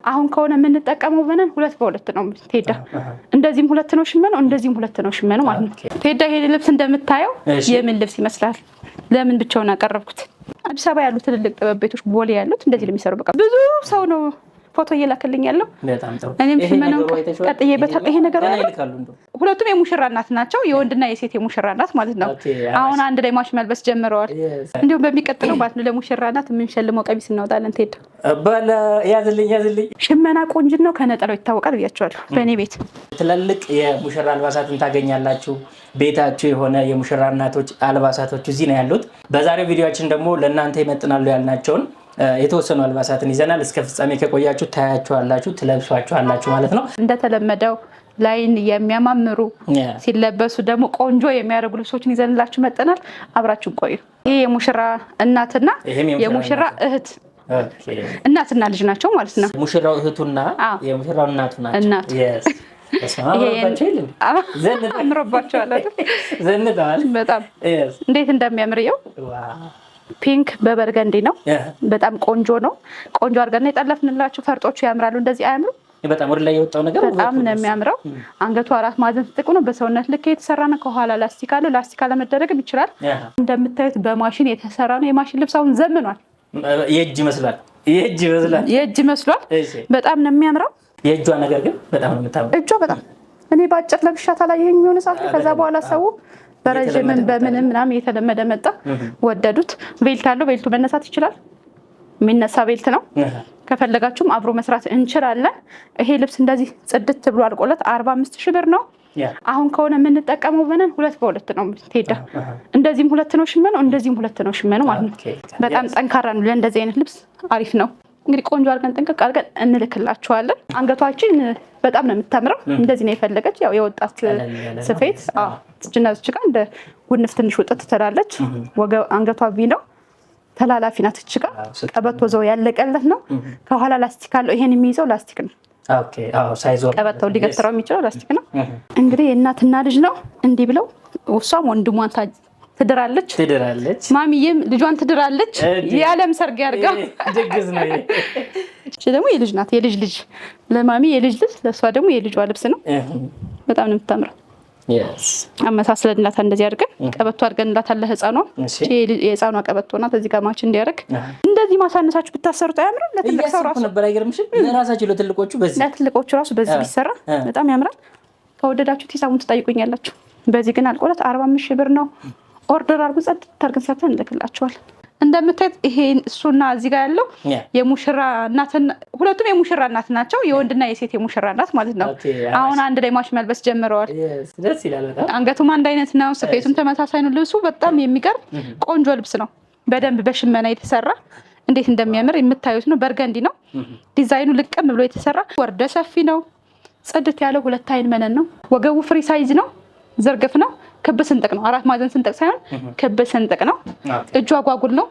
አሁን ከሆነ የምንጠቀመው በነን ሁለት በሁለት ነው ቴዳ እንደዚህም ሁለት ነው ሽመነው እንደዚህም ሁለት ነው ሽመነው ማለት ነው ቴዳ ይሄ ልብስ እንደምታየው የምን ልብስ ይመስላል ለምን ብቻውን አቀረብኩት አዲስ አበባ ያሉት ትልልቅ ጥበብ ቤቶች ቦሌ ያሉት እንደዚህ ለሚሰሩ በቃ ብዙ ሰው ነው ፎቶ እየላከልኝ ያለው በጣም ጥሩ እኔም ሽመነው ቀጥዬ በታቀ ይሄ ነገር ሁለቱም የሙሽራ እናት ናቸው የወንድና የሴት የሙሽራ እናት ማለት ነው አሁን አንድ ላይ ማሽ መልበስ ጀምረዋል እንዴው በሚቀጥለው ማለት ነው ለሙሽራ እናት ምን ሸልመው ቀሚስ እናወጣለን ቴዳ ባለ ያዝልኝ ሽመና ቆንጅት ነው ከነጠላው ይታወቃል ብያቸዋለሁ በእኔ ቤት ትላልቅ የሙሽራ አልባሳትን ታገኛላችሁ ቤታችሁ የሆነ የሙሽራ እናቶች አልባሳቶች እዚህ ነው ያሉት በዛሬው ቪዲዮአችን ደግሞ ለእናንተ ይመጥናሉ ያልናቸውን የተወሰኑ አልባሳትን ይዘናል እስከ ፍጻሜ ከቆያችሁ ታያችኋላችሁ ትለብሷችኋላችሁ ማለት ነው እንደተለመደው ላይን የሚያማምሩ ሲለበሱ ደግሞ ቆንጆ የሚያደርጉ ልብሶችን ይዘንላችሁ መጥተናል አብራችሁ ቆዩ ይሄ የሙሽራ እናትና የሙሽራ እህት እናትና ልጅ ናቸው ማለት ነው ሙሽራው እህቱና የሙሽራው እናቱ ናቸው አምሮባቸዋል ዘንደዋል በጣም እንዴት እንደሚያምርየው ፒንክ በበርገንዲ ነው በጣም ቆንጆ ነው ቆንጆ አድርገን የጠለፍንላችሁ ፈርጦቹ ያምራሉ እንደዚህ አያምሩ በጣም ወደ ላይ የወጣው ነገር በጣም ነው የሚያምረው አንገቱ አራት ማዕዘን ጥቁ ነው በሰውነት ልክ የተሰራ ነው ከኋላ ላስቲክ አለው ላስቲክ አለመደረግም ይችላል እንደምታዩት በማሽን የተሰራ ነው የማሽን ልብሳውን ዘምኗል የእጅ መስሏል በጣም ነው የሚያምረው የእጇ ነገር ግን በጣም ነው የምታምረው እጇ በጣም እኔ ባጭር ለብሻታ ላይ የሚሆነ ሰዓት ከዛ በኋላ ሰው በረጅምን በምንም ምናምን የተለመደ መጣ ወደዱት ቬልት አለው ቬልቱ መነሳት ይችላል የሚነሳ ቬልት ነው ከፈለጋችሁም አብሮ መስራት እንችላለን ይሄ ልብስ እንደዚህ ጽድት ብሎ አልቆለት 45000 ብር ነው አሁን ከሆነ የምንጠቀመው በነን ሁለት በሁለት ነው ቴዳ እንደዚህም ሁለት ነው ሽመነው እንደዚህም ሁለት ነው ሽመነው ማለት ነው በጣም ጠንካራ ነው ለእንደዚህ አይነት ልብስ አሪፍ ነው እንግዲህ ቆንጆ አድርገን ጥንቅቅ አድርገን እንልክላችኋለን አንገቷችን በጣም ነው የምታምረው እንደዚህ ነው የፈለገች ያው የወጣት ስፌት እጅና እዚህ ጋር እንደ ጉንፍ ትንሽ ወጣት ትላለች ወገብ አንገቷ ቪ ነው ተላላፊ ናት እቺ ጋር ቀበቶ ዘው ያለቀለት ነው ከኋላ ላስቲክ አለው ይሄን የሚይዘው ላስቲክ ነው ኦኬ ሳይዞር ቀበቶ ሊገትራው የሚችለው ላስቲክ ነው እንግዲህ እናትና ልጅ ነው እንዲህ ብለው እሷም ወንድሟን ትድራለች ማሚዬም ልጇን ትድራለች የዓለም ሰርግ ያርጋ ድግስ ነው እቺ ደግሞ የልጅ ናት የልጅ ልጅ ለማሚ የልጅ ልጅ ለሷ ደግሞ የልጇ ልብስ ነው በጣም ነው የምታምረው አመሳስለንላት እንደዚህ አድርገን ቀበቶ አድርገንላታል ለህፃኗ የህፃኗ ቀበቶ ናት እዚህ ጋር ማች እንዲያርግ እንደዚህ ማሳነሳችሁ ብታሰሩት አያምርም ለትልቅ ሰው ራሱ ነበር አይገርምሽ ለራሳችሁ ለትልቆቹ በዚህ ቢሰራ በጣም ያምራል ከወደዳችሁት ሂሳቡን ትጠይቁኛላችሁ በዚህ ግን አልቆለት 45000 ብር ነው ኦርደር አድርጉ ጸጥ ታርገን ሰርተን እንልክላችኋል እንደምታዩት ይሄ እሱና እዚህ ጋር ያለው የሙሽራ እናትና ሁለቱም የሙሽራ እናት ናቸው የወንድና የሴት የሙሽራ እናት ማለት ነው አሁን አንድ ላይ ማሽ መልበስ ጀምረዋል ደስ ይላል በጣም አንገቱም አንድ አይነት ነው ስፌቱም ተመሳሳይ ነው ልብሱ በጣም የሚገርም ቆንጆ ልብስ ነው በደንብ በሽመና የተሰራ እንዴት እንደሚያምር የምታዩት ነው በርገንዲ ነው ዲዛይኑ ልቅም ብሎ የተሰራ ወርደ ሰፊ ነው ጽድት ያለው ሁለት አይን መነን ነው ወገቡ ፍሪ ሳይዝ ነው ዘርግፍ ነው ክብ ስንጥቅ ነው አራት ማዕዘን ስንጥቅ ሳይሆን ክብ ስንጥቅ ነው እጁ አጓጉል ነው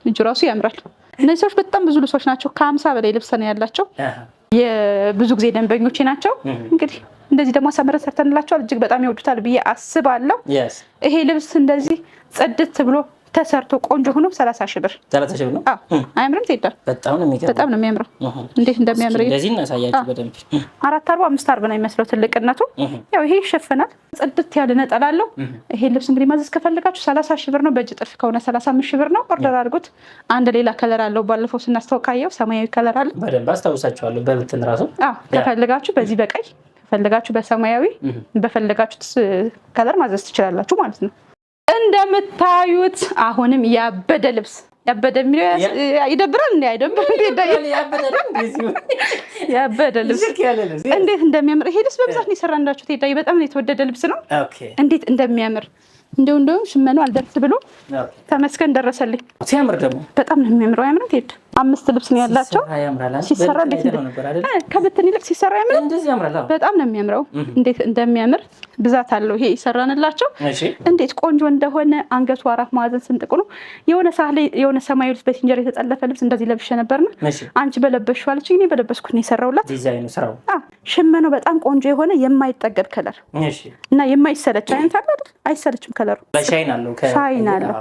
እጁ ራሱ ያምራል እነዚህ ሰዎች በጣም ብዙ ልብሶች ናቸው ከ50 በላይ ልብስ ነው ያላቸው የብዙ ጊዜ ደንበኞቼ ናቸው እንግዲህ እንደዚህ ደግሞ አሳምረን ሰርተንላቸዋል እጅግ በጣም ይወዱታል ብዬ አስባለሁ ይሄ ልብስ እንደዚህ ጽድት ብሎ ተሰርቶ ቆንጆ ሆኖ 30000 ብር ነው አያምርም ቴዳ በጣም ነው የሚያምረው እንዴት እንደሚያምር እንደዚህ እናሳያችሁ በደንብ 445 ነው የሚመስለው ትልቅነቱ ያው ይሄ ይሸፈናል ጽድት ያለ ነጠላ አለው ይሄ ልብስ እንግዲህ ማዘዝ ከፈለጋችሁ 30000 ብር ነው በእጅ ጥልፍ ከሆነ 35000 ብር ነው ኦርደር አድርጉት አንድ ሌላ ከለር አለው ባለፈው ስናስተዋውቃየው ሰማያዊ ከለር አለ በደንብ አስታውሳችኋለሁ በብትን ራሱ ከፈለጋችሁ በዚህ በቀይ ከፈለጋችሁ በሰማያዊ በፈለጋችሁት ከለር ማዘዝ ትችላላችሁ ማለት ነው እንደምታዩት አሁንም ያበደ ልብስ ያበደ የሚለው ይደብራል እንዴ አይደብርም ያበደ ልብስ እንዴት እንደሚያምር ይሄ ልብስ በብዛት ነው የሰራንላችሁ ቴዳይ በጣም የተወደደ ልብስ ነው እንዴት እንደሚያምር እንደው ሽመናው አልደርስ ብሎ ተመስገን ደረሰልኝ ሲያምር ደግሞ በጣም ነው የሚያምረው ያምራል ቴድ 5 ልብስ ነው ያላቸው ሲሰራ እንዴት ከብትን ይልቅ ሲሰራ ያምራል እንደዚህ ያምራል በጣም ነው የሚያምረው እንዴት እንደሚያምር ብዛት አለው ይሄ ይሰራንላቸው እንዴት ቆንጆ እንደሆነ አንገቱ አራት ማዕዘን ስንጥቁ ነው የሆነ ሳህለ የሆነ ሰማያዊ ልብስ በሲንጀር የተጠለፈ ልብስ እንደዚህ ለብሼ ነበርና አንቺ በለበሽው አለች እኔ በለበስኩት ነው የሰራውላት ዲዛይኑ ስራው ሽመናው በጣም ቆንጆ የሆነ የማይጠገብ ከለር እና የማይሰለች አይነት አይደል አይሰለችም ከለሩ በሻይን አለው ሻይን አለው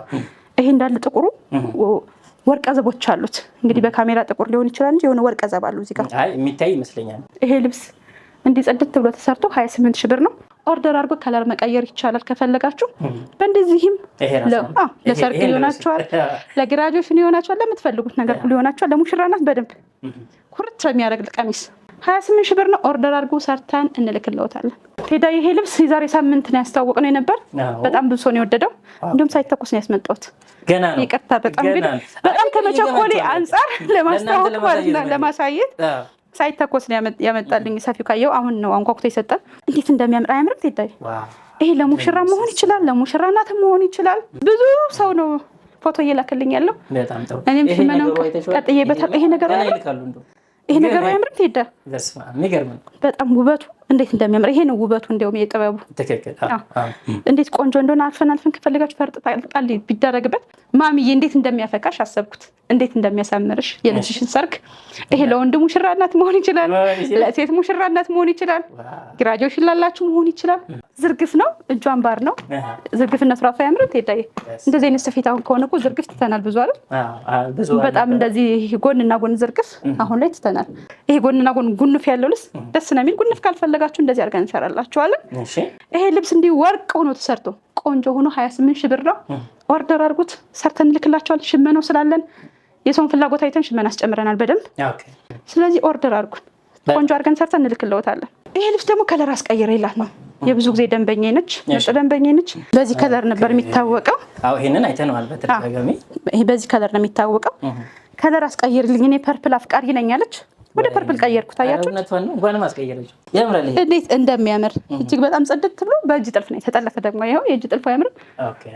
ይሄ እንዳለ ጥቁሩ ወርቀ ዘቦች አሉት። እንግዲህ በካሜራ ጥቁር ሊሆን ይችላል እንጂ የሆነ ወርቀ ዘብ አለው እዚህ ጋር የሚታይ ይመስለኛል። ይሄ ልብስ እንዲህ ጽድት ብሎ ተሰርቶ 28 ሺህ ብር ነው። ኦርደር አድርጎ ከለር መቀየር ይቻላል ከፈለጋችሁ። በእንደዚህም ለሰርግ ሊሆናችኋል፣ ለግራጁዌሽን ሊሆናችኋል፣ ለምትፈልጉት ነገር ሊሆናችኋል። ለሙሽራናት በደንብ ኩርት የሚያደርግ ቀሚስ 28 ሺህ ብር ነው። ኦርደር አድርጎ ሰርተን እንልክልዎታለን። ቴዳ ይሄ ልብስ የዛሬ ሳምንት ነው ያስተዋወቅነው የነበር። በጣም ብዙ ሰው ነው የወደደው። እንዲሁም ሳይተኮስ ነው ያስመጣሁት። ገና ነው። ይቅርታ በጣም ከመቸኮሌ አንፃር ለማስተዋወቅ ማለት ነው፣ ለማሳየት ሳይተኮስ ነው ያመጣልኝ። ሰፊው ካየው አሁን ነው አንኳኩቶ የሰጠን። እንዴት እንደሚያምር አያምርም? ቴዳይ ይሄ ለሙሽራ መሆን ይችላል፣ ለሙሽራ እናት መሆን ይችላል። ብዙ ሰው ነው ፎቶ እየላከልኝ ያለው። እኔም ሽመናው ቀጥዬበታል። ይሄ ነገር አያምርም? ቴዳ በጣም ውበቱ እንዴት እንደሚያምር ይሄ ነው ውበቱ። እንደውም የጥበቡ እንዴት ቆንጆ እንደሆነ አልፈን ከፈልጋችሁ ፈርጥ ጣል ቢደረግበት ማሚዬ እንዴት እንደሚያፈካሽ አሰብኩት። እንዴት እንደሚያሳምርሽ የልጅሽን ሰርግ። ይሄ ለወንድ ሙሽራ እናት መሆን ይችላል፣ ለሴት ሙሽራ እናት መሆን ይችላል፣ ግራጆሽን ላላችሁ መሆን ይችላል። ዝርግፍ ነው፣ እጁ አምባር ነው። ዝርግፍነቱ ራሱ አያምርም? ቴዳዬ እንደዚህ አይነት ስፌት አሁን ከሆነ እኮ ዝርግፍ ትተናል ብዙ አይደል? በጣም እንደዚህ ጎንና ጎን ዝርግፍ አሁን ላይ ትተናል። ይሄ ጎንና ጎን ጉንፍ ያለው ልብስ ደስ ነው የሚል። ጉንፍ ካልፈለጋችሁ እንደዚህ አድርገን እንሰራላችኋለን። ይሄ ልብስ እንዲህ ወርቅ ሆኖ ተሰርቶ ቆንጆ ሆኖ 28 ሺህ ብር ነው። ኦርደር አድርጉት፣ ሰርተን እንልክላችኋል። ሽመናው ስላለን የሰውን ፍላጎት አይተን ሽመና አስጨምረናል በደንብ። ስለዚህ ኦርደር አድርጉን፣ ቆንጆ አድርገን ሰርተን እንልክልዎታለን። ይሄ ልብስ ደግሞ ከለር አስቀይረ ይላት ነው። የብዙ ጊዜ ደንበኛ ነች፣ ምርጥ ደንበኛ ነች። በዚህ ከለር ነበር የሚታወቀው። ይሄንን አይተነዋል በተደጋጋሚ። ይሄ በዚህ ከለር ነው የሚታወቀው። ከለር አስቀይርልኝ፣ እኔ ፐርፕል አፍቃሪ ነኝ አለች። ወደ ፐርፕል ቀየርኩት። አያችሁ እንዴት እንደሚያምር እጅግ በጣም ጽድት ብሎ በእጅ ጥልፍ ነው የተጠለፈ። ደግሞ ይኸው የእጅ ጥልፍ አያምርም?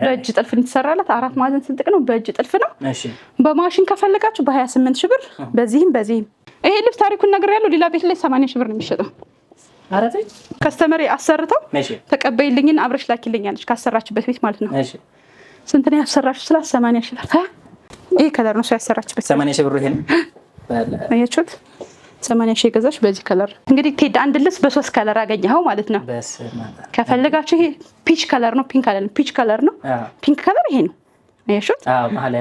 በእጅ ጥልፍ የተሰራላት 4 ማዕዘን ስንጥቅ ነው። በእጅ ጥልፍ ነው። በማሽን ከፈለጋችሁ በ28 ሺህ ብር በዚህም በዚህም። ይሄ ልብስ ታሪኩን ነግሬያለሁ። ሌላ ቤት ላይ 80 ሺህ ብር ነው የሚሸጠው። ከስተመሪ አሰርተው ተቀበይልኝን አብረሽ ላኪልኛለች፣ ካሰራችበት ቤት ማለት ነው። ስንት ነው ያሰራችሁ ስላት 80 ሺህ ብር። ይሄ ከለር ነው ያሰራችበት 80 ሺህ ብር። ይሄን አያችሁት? 80 ሺህ ገዛሽ በዚህ ከለር። እንግዲህ ቴዳ አንድ ልብስ በ3 ከለር አገኘኸው ማለት ነው። ከፈለጋችሁ ይሄ ፒች ከለር ነው፣ ፒንክ አይደለም፣ ፒች ከለር ነው። ፒንክ ከለር ይሄ ነው። አያችሁት?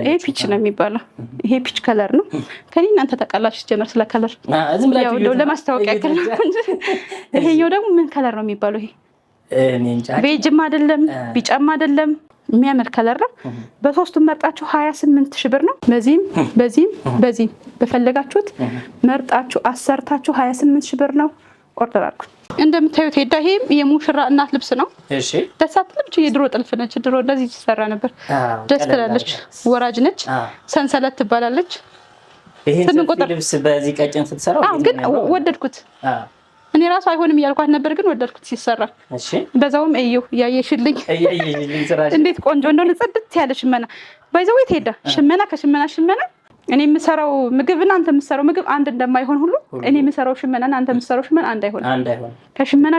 ይሄ ፒች ነው የሚባለው። ይሄ ፒች ከለር ነው። ከኔ እናንተ ተቃላችሁ ጀመር ስለ ከለር ያው ለማስታወቂያ ከለር። ይሄኛው ደግሞ ምን ከለር ነው የሚባለው? ይሄ ቤጅም አይደለም ቢጫም አይደለም፣ የሚያምር ከለር ነው። በሶስቱም መርጣችሁ 28 ሺህ ብር ነው። በዚህም በፈለጋችሁት መርጣችሁ አሰርታችሁ 28 ሺህ ብር ነው። ኦርደር አድርጉ። እንደምታዩት ሄዳ ይሄም የሙሽራ እናት ልብስ ነው። ደስ አትልም? የድሮ ጥልፍ ነች። ድሮ እንደዚህ ትሰራ ነበር። ደስ ትላለች። ወራጅ ነች። ሰንሰለት ትባላለች። ይሄን ልብስ በዚህ ቀጭን ስትሰራው ግን ወደድኩት። እኔ ራሱ አይሆንም እያልኳት ነበር፣ ግን ወደድኩት ሲሰራ። በዛውም እየው እያየሽልኝ እንዴት ቆንጆ እንደሆነ ጽድት ያለ ሽመና ባይዘው ሄዳ ሽመና ከሽመና እኔ የምሰራው ምግብና አንተ የምሰራው ምግብ አንድ እንደማይሆን ሁሉ እኔ የምሰራው ሽመናና አንተ የምሰራው ሽመና አንድ አይሆንም። ከሽመና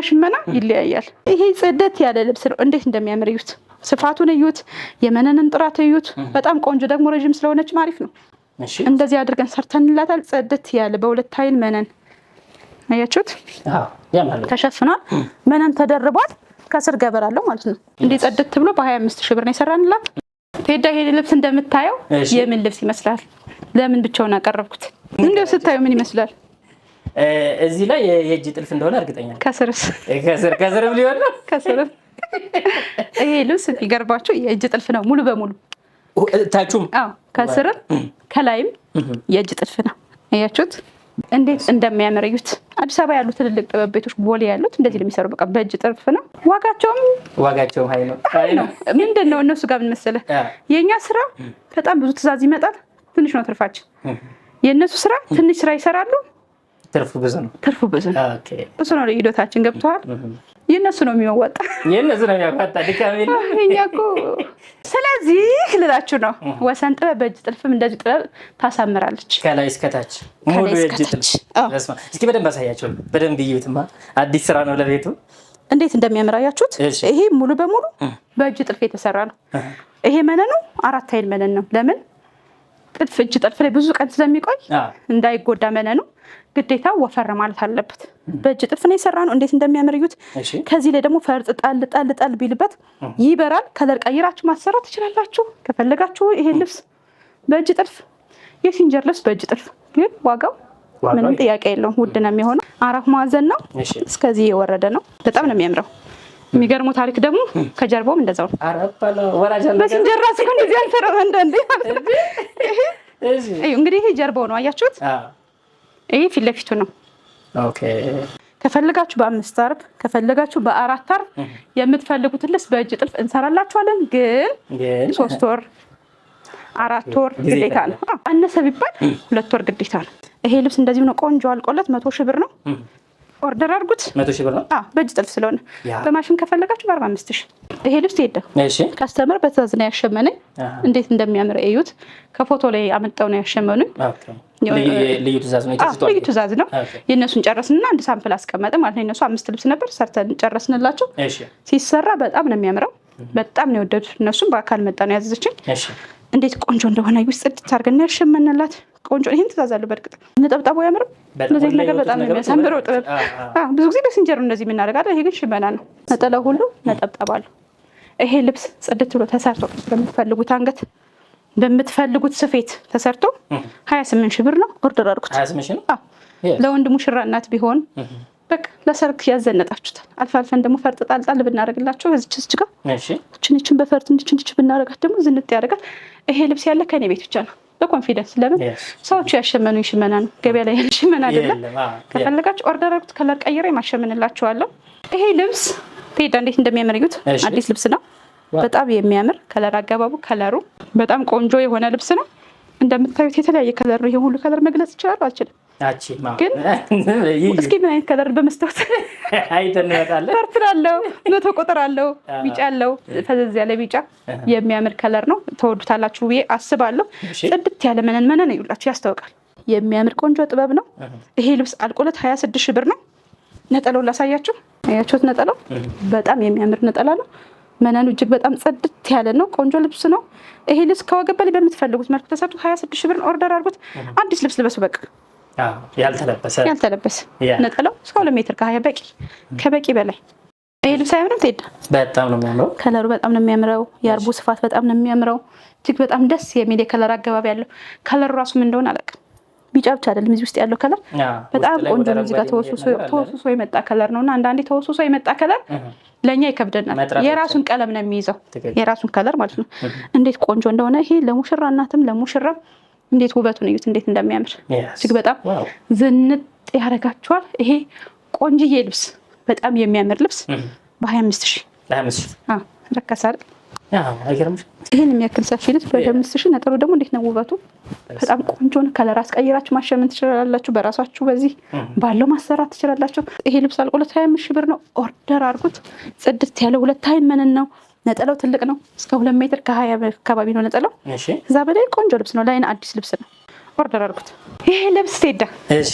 ይለያያል። ይሄ ጽድት ያለ ልብስ ነው። እንዴት እንደሚያምር እዩት። ስፋቱን እዩት። የመነንን ጥራት እዩት። በጣም ቆንጆ ደግሞ ረጅም ስለሆነች አሪፍ ነው። እንደዚህ አድርገን ሰርተንላታል። ጽድት ያለ በሁለት አይን መነን አያችሁት? ተሸፍኗል። መነን ተደርቧል። ከስር ገበር አለው ማለት ነው። እንዴ ጽድት ብሎ በ25 ሺህ ብር ነው የሰራንላት። ቴዳ ይሄ ልብስ እንደምታየው የምን ልብስ ይመስላል? ለምን ብቻውን አቀረብኩት? እንደው ስታዩ ምን ይመስላል? እዚህ ላይ የእጅ ጥልፍ እንደሆነ እርግጠኛ ነኝ። ከስርም ሊሆን ነው። ከስርም ይሄ ልብስ ይገርባችሁ የእጅ ጥልፍ ነው ሙሉ በሙሉ ታቹም። ከስርም ከላይም የእጅ ጥልፍ ነው። አያችሁት እንዴት እንደሚያመረዩት? አዲስ አበባ ያሉ ትልልቅ ጥበብ ቤቶች ቦሌ ያሉት እንደዚህ ለሚሰሩ በቃ በእጅ ጥልፍ ነው። ዋጋቸውም ሀይ ነው። ምንድነው እነሱ ጋር ምን መሰለህ፣ የኛ ስራ በጣም ብዙ ትዕዛዝ ይመጣል፣ ትንሽ ነው ትርፋችን። የእነሱ ስራ ትንሽ ስራ ይሰራሉ፣ ትርፉ ብዙ ነው። እሱ ነው ልዩነታችን። ገብቶሃል? የእነሱ ነው የሚያዋጣ እኛ እኮ። ስለዚህ ልላችሁ ነው ወሰን ጥበብ በእጅ ጥልፍም እንደዚህ ጥበብ ታሳምራለች፣ ከላይ እስከታች ሙሉ የእጅ ጥልፍ። እስኪ በደንብ አሳያቸው፣ በደንብ እዩትማ። አዲስ ስራ ነው ለቤቱ። እንዴት እንደሚያምር አያችሁት? ይሄ ሙሉ በሙሉ በእጅ ጥልፍ የተሰራ ነው። ይሄ መነኑ 4 አይን መነን ነው። ለምን ጥልፍ እጅ ጥልፍ ላይ ብዙ ቀን ስለሚቆይ እንዳይጎዳ መነኑ ግዴታ ወፈር ማለት አለበት። በእጅ ጥልፍ ነው የሰራ ነው። እንዴት እንደሚያምርዩት። ከዚህ ላይ ደግሞ ፈርጥ ጣል ቢልበት ይበራል። ከለር ቀይራችሁ ማሰራት ትችላላችሁ ከፈለጋችሁ። ይሄ ልብስ በእጅ ጥልፍ የሲንጀር ልብስ በእጅ ጥልፍ ግን ዋጋው ምንም ጥያቄ የለውም፣ ውድ ነው የሚሆነው። 4 ማዕዘን ነው፣ እስከዚህ የወረደ ነው። በጣም ነው የሚያምረው። የሚገርመው ታሪክ ደግሞ ከጀርባውም እንደዛው ነው። በሲንጀር ራስ ግን እንደዚህ አንተረው እንደንዴ እንግዲህ ይሄ ጀርባው ነው አያችሁት? ይሄ ፊት ለፊቱ ነው። ኦኬ ከፈለጋችሁ በ5 አርብ ከፈለጋችሁ በ4 አርብ የምትፈልጉትን ልብስ በእጅ ጥልፍ እንሰራላችኋለን። ግን 3 ወር 4 ወር ግዴታ ነው። አነሰ ቢባል 2 ወር ግዴታ ነው። ይሄ ልብስ እንደዚህ ነው። ቆንጆ አልቆለት 100 ሺህ ብር ነው። ኦርደር አድርጉት። 100 ሺህ ብር ነው። በእጅ ጥልፍ ስለሆነ በማሽን ከፈለጋችሁ በ45 ሺህ። ይሄ ልብስ ይሄዳል። እሺ ካስተመር በትዕዛዝ ነው ያሸመነኝ። እንዴት እንደሚያምር እዩት። ከፎቶ ላይ አመጣው ነው ያሸመኑኝ። ልዩ ትዕዛዝ ነው የተሰጠው። ልዩ ትዕዛዝ ነው። የእነሱን ጨረስንና አንድ ሳምፕል አስቀመጠ ማለት ነው። የእነሱ 5 ልብስ ነበር ሰርተን ጨረስንላቸው። ሲሰራ በጣም ነው የሚያምረው። በጣም ነው የወደዱት። እነሱም በአካል መጣ ነው ያዘዘችኝ። እንዴት ቆንጆ እንደሆነ ውስጥ ጽድት ያሸመንላት ቆንጆ። ይሄን ትዕዛዝ አለው። በእርግጥ ነጠብጣቡ ያምር። እንደዚህ ነገር በጣም ነው የሚያሳምረው ጥበብ። ብዙ ጊዜ በሲንጀር እንደዚህ የምናደርጋለን። ይሄ ግን ሽመና ነው። ነጠላው ሁሉ ነጠብጣብ አለው። ይሄ ልብስ ጽድት ብሎ ተሰርቶ በምትፈልጉት አንገት በምትፈልጉት ስፌት ተሰርቶ 28 ሺህ ብር ነው። ኦርደር አድርጉት። 28 ሺህ ነው። ለወንድ ሙሽራ እናት ቢሆን በቃ ለሰርግ ያዘነጣችሁታል። አልፋልፈን ደግሞ ፈርጥ ጣልጣል ብናደርግላችሁ እዚች ጋር እችን በፈርጥ እንድች ብናደርጋት ደግሞ ዝንጥ ያደርጋል። ይሄ ልብስ ያለ ከኔ ቤት ብቻ ነው በኮንፊደንስ። ለምን ሰዎቹ ያሸመኑኝ ሽመና ነው፣ ገበያ ላይ ያለ ሽመና አይደለም። ከፈለጋችሁ ኦርደር አድርጉት። ከለር ቀይሬ ማሸመንላችኋለሁ። ይሄ ልብስ ቴዳ እንዴት እንደሚያምርዩት አዲስ ልብስ ነው። በጣም የሚያምር ከለር አገባቡ፣ ከለሩ በጣም ቆንጆ የሆነ ልብስ ነው። እንደምታዩት የተለያየ ከለር ነው። ይሄ ሁሉ ከለር መግለጽ ይችላል አልችልም፣ ግን እስኪ ምን አይነት ከለር በመስታወት አይተን እንወጣለን። ፐርፕል አለው፣ 100 ቁጥር አለው፣ ቢጫ አለው፣ ፈዘዝ ያለ ቢጫ የሚያምር ከለር ነው። ተወዱታላችሁ ብዬ አስባለሁ። ጽድት ያለ መነን ይውላችሁ ያስታውቃል። የሚያምር ቆንጆ ጥበብ ነው። ይሄ ልብስ አልቆለት 26 ሺህ ብር ነው። ነጠላውን ላሳያችሁ። አያችሁት? ነጠላው በጣም የሚያምር ነጠላ ነው። መነኑ እጅግ በጣም ጽድት ያለ ነው። ቆንጆ ልብስ ነው። ይሄ ልብስ ከወገብ በላይ በምትፈልጉት መልኩ ተሰርቶ 26 ሺህ ብር ኦርደር አድርጉት። አዲስ ልብስ ልበሱ። በቃ ያልተለበሰ ነጠላው እስከ 2 ሜትር ከ20 በቂ ከበቂ በላይ። ይሄ ልብስ አያምርም? ትሄድ በጣም ነው የሚያምረው። ከለሩ በጣም ነው የሚያምረው። የአርቡ ስፋት በጣም ነው የሚያምረው። እጅግ በጣም ደስ የሚል የከለር አገባብ ያለው። ከለሩ ራሱ ምን እንደሆነ አላውቅም። ቢጫ ብቻ አይደለም እዚህ ውስጥ ያለው ከለር በጣም ቆንጆ ነው። እዚህ ጋር ተወሱሶ የመጣ ከለር ነውና አንዳንዴ ተወሱሶ የመጣ ከለር ለኛ ይከብደናል። የራሱን ቀለም ነው የሚይዘው፣ የራሱን ከለር ማለት ነው። እንዴት ቆንጆ እንደሆነ ይሄ ለሙሽራ እናትም ለሙሽራም እንዴት ውበቱን እዩት፣ እንዴት እንደሚያምር እጅግ በጣም ዝንጥ ያደርጋችኋል። ይሄ ቆንጅዬ ልብስ በጣም የሚያምር ልብስ በ25 ሺህ ረከሰ አይደል? ይሄን የሚያክል ሰፊ ልብስ በ25 ሺህ። ነጠሩ ደግሞ እንዴት ነው ውበቱ! በጣም ቆንጆ ነው። ከለር አስቀይራችሁ ማሸመን ትችላላችሁ። በራሳችሁ በዚህ ባለው ማሰራት ትችላላችሁ። ይሄ ልብስ አልቆለት 25 ሺህ ብር ነው። ኦርደር አድርጉት። ጽድት ያለ 2 አይን መነን ነው። ነጠላው ትልቅ ነው። እስከ 2 ሜትር ከ20 አካባቢ ነው ነጠላው። እዛ በላይ ቆንጆ ልብስ ነው። ላይን አዲስ ልብስ ነው። ኦርደር አድርጉት። ይሄ ልብስ ቴዳ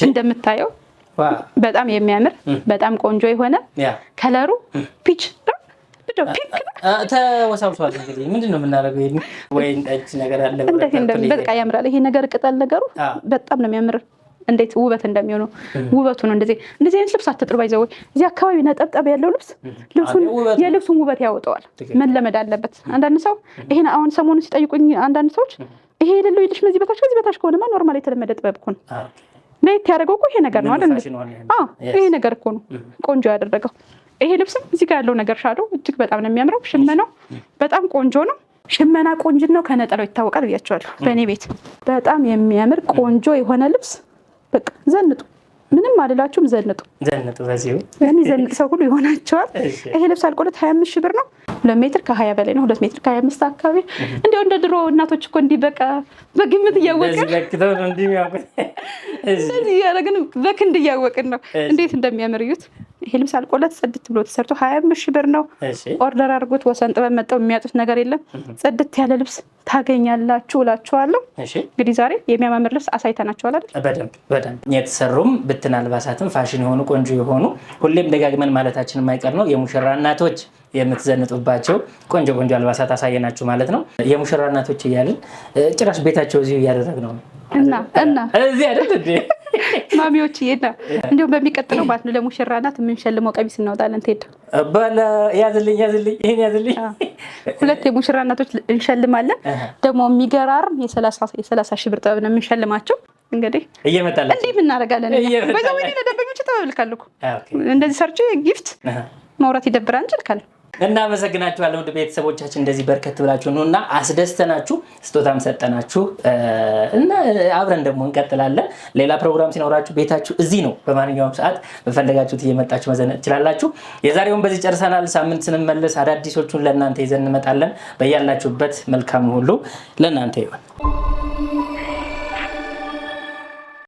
እንደምታየው በጣም የሚያምር በጣም ቆንጆ የሆነ ከለሩ ፒች ፒንክ ተወሳውሷል። እንግዲህ ምንድነው የምናደርገው? ይሄን ወይን ጠጅ ነገር አለ በቃ ያምራል። ይሄ ነገር ቅጠል ነገሩ በጣም ነው የሚያምር። እንዴት ውበት እንደሚሆነው ውበቱ ነው። እንደዚህ አይነት ልብስ አትጥሩ። ባይዘው እዚህ አካባቢ ነጠብጣብ ያለው ልብስ የልብሱን ውበት ያወጣዋል። መለመድ አለበት። አንዳንድ ሰው ይሄን አሁን ሰሞኑን ሲጠይቁኝ አንዳንድ ሰዎች ይሄ የሌለው ይልሽ ከዚህ በታች ከሆነማ ኖርማል የተለመደ ጥበብ እኮ ነው። ለየት ያደረገው እኮ ይሄ ነገር ነው አይደል? ይሄ ነገር እኮ ነው ቆንጆ ያደረገው። ይሄ ልብስም እዚህ ጋር ያለው ነገር ሻዶ እጅግ በጣም ነው የሚያምረው። ሽመናው በጣም ቆንጆ ነው። ሽመና ቆንጆ ነው። ከነጠላው ይታወቃል ብያቸዋለሁ። በእኔ ቤት በጣም የሚያምር ቆንጆ የሆነ ልብስ በቃ ዘንጡ። ምንም አልላችሁም፣ ዘንጡ። በዚሁ ዘንጥ ሰው ሁሉ ይሆናቸዋል። ይሄ ልብስ አልቆለት 25 ሺህ ብር ነው። 2 ሜትር ከ20 በላይ ነው። 2 ሜትር ከ25 አካባቢ። እንደው እንደ ድሮ እናቶች እኮ እንዲህ በቃ በግምት እያወቅን እንደዚህ ያደረግን በክንድ እያወቅን ነው እንዴት እንደሚያምር እዩት። ይሄ ልብስ አልቆለት ጽድት ብሎ ተሰርቶ 25 ሺህ ብር ነው። ኦርደር አድርጉት። ወሰን ጥበብ መጣው የሚያጡት ነገር የለም። ጽድት ያለ ልብስ ታገኛላችሁ እላችኋለሁ። እንግዲህ ዛሬ የሚያማምር ልብስ አሳይተናችኋል አይደል? በደንብ የተሰሩም ብትን አልባሳትም ፋሽን የሆኑ ቆንጆ የሆኑ ሁሌም ደጋግመን ማለታችን የማይቀር ነው። የሙሽራ እናቶች የምትዘንጡባቸው ቆንጆ አልባሳት አሳየናችሁ ማለት ነው። የሙሽራ እናቶች እያልን ጭራሽ ቤታቸው እዚሁ እያደረግነው ነው እና እዚህ አይደል እንዴ ማሚዎች ይሄና እንደውም በሚቀጥለው ማለት ነው ለሙሽራ እናት የምንሸልመው ቀሚስ እናወጣለን። ትሄድ ባለ ያዝልኝ ይሄን ያዝልኝ 2 የሙሽራ እናቶች እንሸልማለን። ደግሞ የሚገራርም የ30 ሺህ ብር ጥበብ ነው የምንሸልማቸው። እንግዲህ እየመጣለን እንዴ ምን እናደርጋለን? በዛው ወይ ለደንበኞች ተበልካለሁ። እንደዚህ ሰርቼ ጊፍት ማውራት ይደብራል እንጂ ልካለሁ። እናመሰግናችኋለን ውድ ቤተሰቦቻችን። እንደዚህ በርከት ብላችሁ ነው እና አስደስተናችሁ ስጦታም ሰጠናችሁ እና አብረን ደግሞ እንቀጥላለን። ሌላ ፕሮግራም ሲኖራችሁ ቤታችሁ እዚህ ነው። በማንኛውም ሰዓት በፈለጋችሁት እየመጣችሁ መዘነጥ ትችላላችሁ። የዛሬውን በዚህ ጨርሰናል። ሳምንት ስንመለስ አዳዲሶቹን ለእናንተ ይዘን እንመጣለን። በያላችሁበት መልካም ሁሉ ለእናንተ ይሁን።